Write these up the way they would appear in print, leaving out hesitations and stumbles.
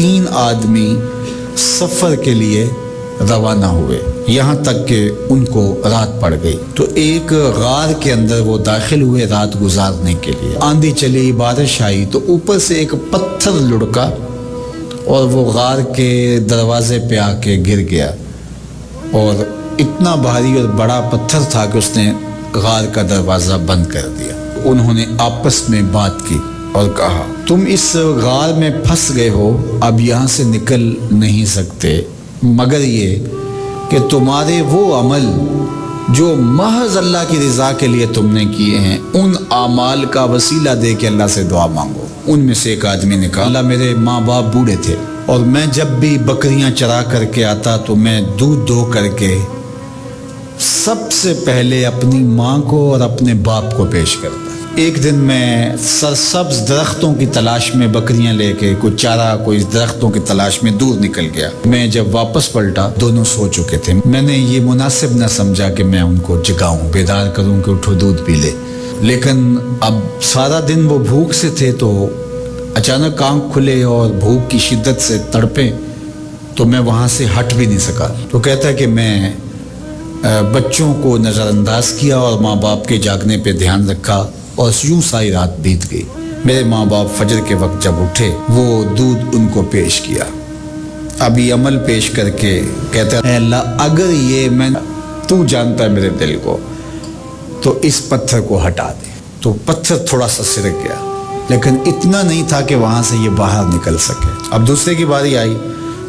3 آدمی سفر کے لیے روانہ ہوئے، یہاں تک کہ ان کو رات پڑ گئی۔ تو ایک غار کے اندر وہ داخل ہوئے رات گزارنے کے لیے۔ آندھی چلی، بارش آئی تو اوپر سے ایک پتھر لڑکا اور وہ غار کے دروازے پہ آ کے گر گیا، اور اتنا بھاری اور بڑا پتھر تھا کہ اس نے غار کا دروازہ بند کر دیا۔ انہوں نے آپس میں بات کی اور کہا، تم اس غار میں پھنس گئے ہو، اب یہاں سے نکل نہیں سکتے مگر یہ کہ تمہارے وہ عمل جو محض اللہ کی رضا کے لیے تم نے کیے ہیں، ان اعمال کا وسیلہ دے کے اللہ سے دعا مانگو۔ ان میں سے ایک آدمی نے کہا، اللہ میرے ماں باپ بوڑھے تھے اور میں جب بھی بکریاں چرا کر کے آتا تو میں دودھ دو کر کے سب سے پہلے اپنی ماں کو اور اپنے باپ کو پیش کرتا۔ ایک دن میں سرسبز درختوں کی تلاش میں بکریاں لے کے کوئی چارہ کوئی درختوں کی تلاش میں دور نکل گیا۔ میں جب واپس پلٹا دونوں سو چکے تھے۔ میں نے یہ مناسب نہ سمجھا کہ میں ان کو جگاؤں، بیدار کروں کہ اٹھو دودھ پی لے، لیکن اب سارا دن وہ بھوک سے تھے تو اچانک آنکھ کھلے اور بھوک کی شدت سے تڑپے تو میں وہاں سے ہٹ بھی نہیں سکا۔ تو کہتا ہے کہ میں بچوں کو نظر انداز کیا اور ماں باپ کے جاگنے پہ دھیان رکھا اور یوں ساری رات بیت گئی۔ میرے ماں باپ فجر کے وقت جب اٹھے وہ دودھ ان کو پیش کیا۔ اب یہ عمل پیش کر کے کہتا ہے، اے اللہ اگر یہ تو جانتا ہے میرے دل کو تو اس پتھر کو ہٹا دے۔ تو پتھر تھوڑا سا سرک گیا لیکن اتنا نہیں تھا کہ وہاں سے یہ باہر نکل سکے۔ اب دوسرے کی باری آئی،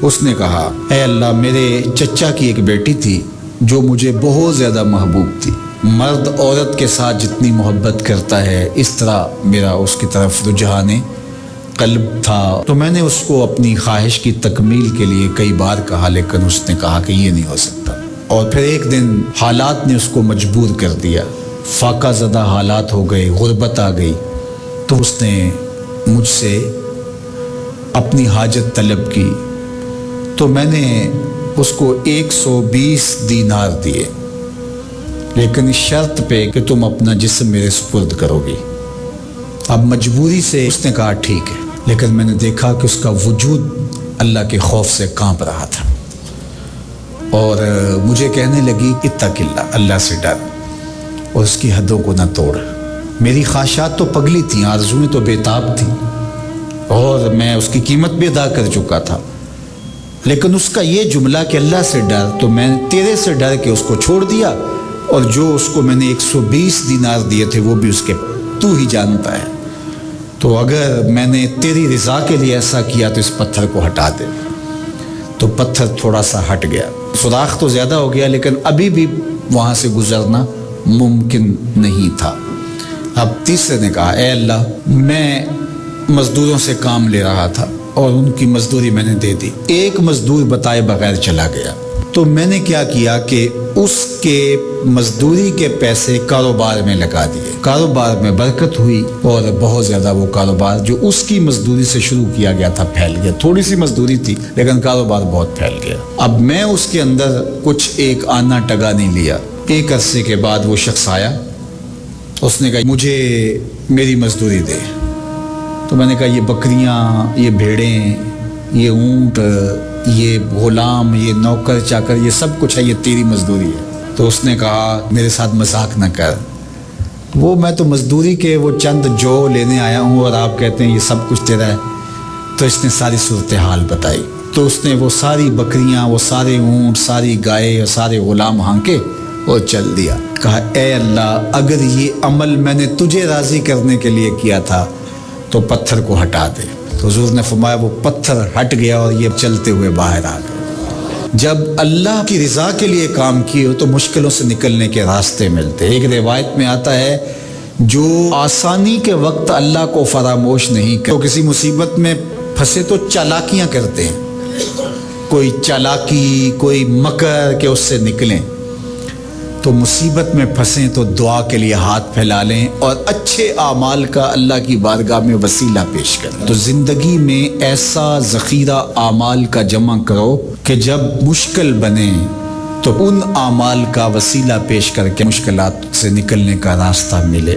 اس نے کہا، اے اللہ میرے چچا کی ایک بیٹی تھی جو مجھے بہت زیادہ محبوب تھی، مرد عورت کے ساتھ جتنی محبت کرتا ہے اس طرح میرا اس کی طرف رجحان قلب تھا۔ تو میں نے اس کو اپنی خواہش کی تکمیل کے لیے کئی بار کہا لیکن اس نے کہا کہ یہ نہیں ہو سکتا۔ اور پھر ایک دن حالات نے اس کو مجبور کر دیا، فاقہ زدہ حالات ہو گئے، غربت آ گئی، تو اس نے مجھ سے اپنی حاجت طلب کی۔ تو میں نے اس کو 120 دینار دیے لیکن اس شرط پہ کہ تم اپنا جسم میرے سپرد کرو گی۔ اب مجبوری سے اس نے کہا ٹھیک ہے، لیکن میں نے دیکھا کہ اس کا وجود اللہ کے خوف سے کانپ رہا تھا اور مجھے کہنے لگی اتق اللہ، اللہ سے ڈر اور اس کی حدوں کو نہ توڑ۔ میری خواہشات تو پگلی تھیں، آرزویں تو بےتاب تھیں اور میں اس کی قیمت بھی ادا کر چکا تھا، لیکن اس کا یہ جملہ کہ اللہ سے ڈر، تو میں نے تیرے سے ڈر کے اس کو چھوڑ دیا، اور جو اس کو میں نے 120 دینار دیے تھے وہ بھی اس کے تو ہی جانتا ہے۔ تو اگر میں نے تیری رضا کے لیے ایسا کیا تو اس پتھر کو ہٹا دے۔ تو پتھر تھوڑا سا ہٹ گیا، سوراخ تو زیادہ ہو گیا لیکن ابھی بھی وہاں سے گزرنا ممکن نہیں تھا۔ اب تیسرے نے کہا، اے اللہ میں مزدوروں سے کام لے رہا تھا اور ان کی مزدوری میں نے دے دی، ایک مزدور بتائے بغیر چلا گیا، تو میں نے کیا کیا کہ اس کے مزدوری کے پیسے کاروبار میں لگا دیے، کاروبار میں برکت ہوئی اور بہت زیادہ وہ کاروبار جو اس کی مزدوری سے شروع کیا گیا تھا پھیل گیا۔ تھوڑی سی مزدوری تھی لیکن کاروبار بہت پھیل گیا۔ اب میں اس کے اندر کچھ ایک آنا ٹگا نہیں لیا۔ ایک عرصے کے بعد وہ شخص آیا، اس نے کہا مجھے میری مزدوری دے۔ تو میں نے کہا یہ بکریاں، یہ بھیڑیں، یہ اونٹ، یہ غلام، یہ نوکر چاکر، یہ سب کچھ ہے، یہ تیری مزدوری ہے۔ تو اس نے کہا میرے ساتھ مذاق نہ کر، وہ میں تو مزدوری کے وہ چند جو لینے آیا ہوں اور آپ کہتے ہیں یہ سب کچھ تیرا ہے۔ تو اس نے ساری صورتحال بتائی۔ تو اس نے وہ ساری بکریاں، وہ سارے اونٹ، ساری گائے اور سارے غلام ہانکے اور چل دیا۔ کہا اے اللہ اگر یہ عمل میں نے تجھے راضی کرنے کے لیے کیا تھا تو پتھر کو ہٹا دے۔ تو حضور نے فرمایا وہ پتھر ہٹ گیا اور یہ چلتے ہوئے باہر آ گئے۔ جب اللہ کی رضا کے لیے کام کیے ہو تو مشکلوں سے نکلنے کے راستے ملتے۔ ایک روایت میں آتا ہے جو آسانی کے وقت اللہ کو فراموش نہیں کرتے، تو کسی مصیبت میں پھنسے تو چالاکیاں کرتے ہیں، کوئی چالاکی، کوئی مکر کہ اس سے نکلیں۔ تو مصیبت میں پھنسیں تو دعا کے لیے ہاتھ پھیلا لیں اور اچھے اعمال کا اللہ کی بارگاہ میں وسیلہ پیش کریں۔ تو زندگی میں ایسا ذخیرہ اعمال کا جمع کرو کہ جب مشکل بنے تو ان اعمال کا وسیلہ پیش کر کے مشکلات سے نکلنے کا راستہ ملے۔